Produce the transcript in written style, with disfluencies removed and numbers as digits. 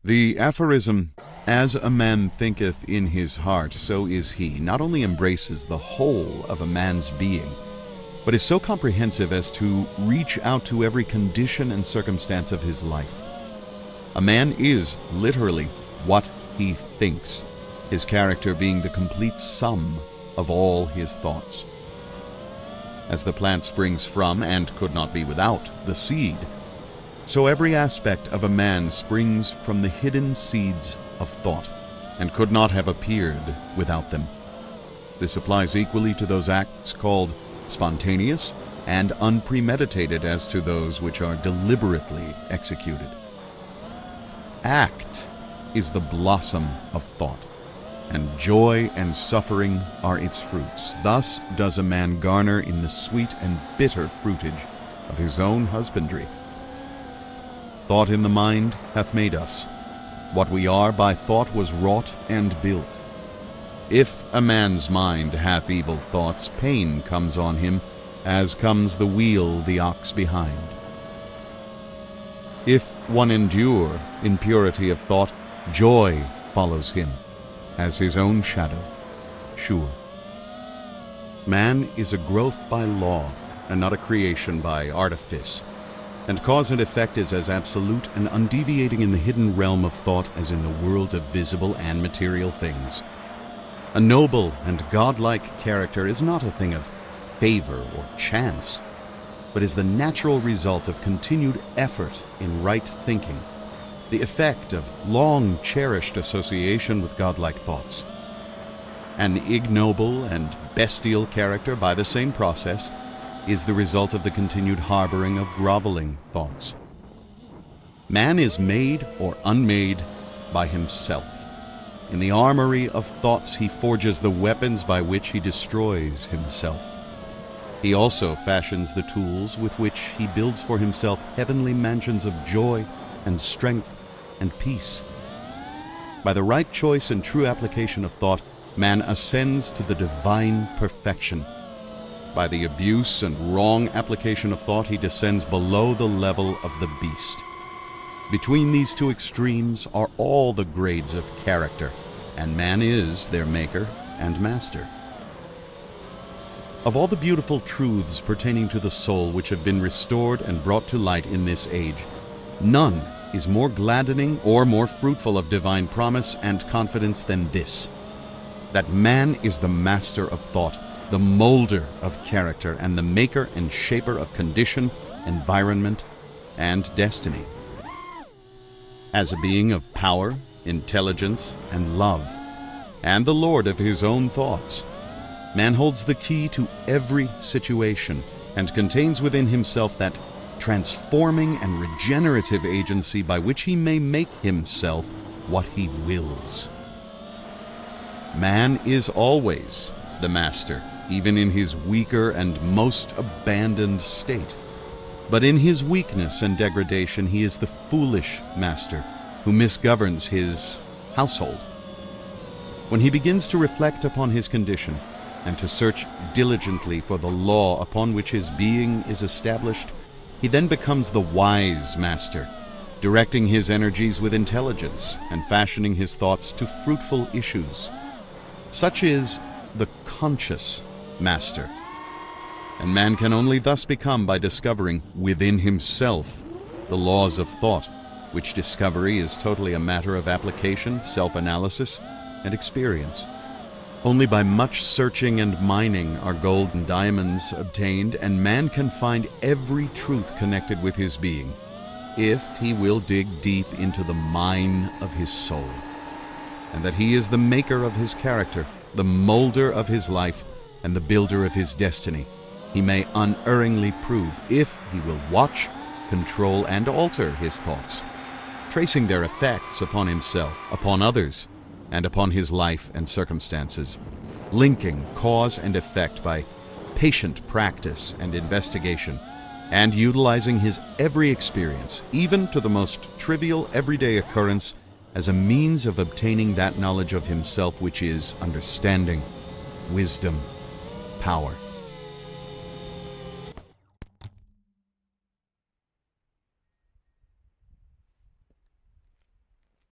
The aphorism, "As a man thinketh in his heart, so is he," not only embraces the whole of a man's being, but is so comprehensive as to reach out to every condition and circumstance of his life. A man is literally what he thinks, his character being the complete sum of all his thoughts. As the plant springs from, and could not be without, the seed, so every aspect of a man springs from the hidden seeds of thought, and could not have appeared without them. This applies equally to those acts called spontaneous and unpremeditated as to those which are deliberately executed. Act is the blossom of thought, and joy and suffering are its fruits. Thus does a man garner in the sweet and bitter fruitage of his own husbandry. Thought in the mind hath made us. What we are by thought was wrought and built. If a man's mind hath evil thoughts, pain comes on him, as comes the wheel the ox behind. If one endure in purity of thought, joy follows him, as his own shadow, sure. Man is a growth by law, and not a creation by artifice, and cause and effect is as absolute and undeviating in the hidden realm of thought as in the world of visible and material things. A noble and godlike character is not a thing of favor or chance, but is the natural result of continued effort in right thinking, the effect of long-cherished association with godlike thoughts. An ignoble and bestial character, by the same process, is the result of the continued harboring of groveling thoughts. Man is made or unmade by himself. In the armory of thoughts he forges the weapons by which he destroys himself. He also fashions the tools with which he builds for himself heavenly mansions of joy and strength and peace. By the right choice and true application of thought, man ascends to the divine perfection. By the abuse and wrong application of thought, he descends below the level of the beast. Between these two extremes are all the grades of character, and man is their maker and master. Of all the beautiful truths pertaining to the soul which have been restored and brought to light in this age, none is more gladdening or more fruitful of divine promise and confidence than this, that man is the master of thought, the molder of character, and the maker and shaper of condition, environment, and destiny. As a being of power, intelligence, and love, and the lord of his own thoughts, man holds the key to every situation and contains within himself that transforming and regenerative agency by which he may make himself what he wills. Man is always the master, even in his weaker and most abandoned state. But in his weakness and degradation he is the foolish master who misgoverns his household. When he begins to reflect upon his condition and to search diligently for the law upon which his being is established, he then becomes the wise master, directing his energies with intelligence and fashioning his thoughts to fruitful issues. Such is the conscious master, and man can only thus become by discovering within himself the laws of thought, which discovery is totally a matter of application, self-analysis, and experience. Only by much searching and mining are gold and diamonds obtained, and man can find every truth connected with his being, if he will dig deep into the mine of his soul, and that he is the maker of his character, the molder of his life, and the builder of his destiny, he may unerringly prove if he will watch, control, and alter his thoughts, tracing their effects upon himself, upon others, and upon his life and circumstances, linking cause and effect by patient practice and investigation, and utilizing his every experience, even to the most trivial everyday occurrence, as a means of obtaining that knowledge of himself which is understanding, wisdom, power.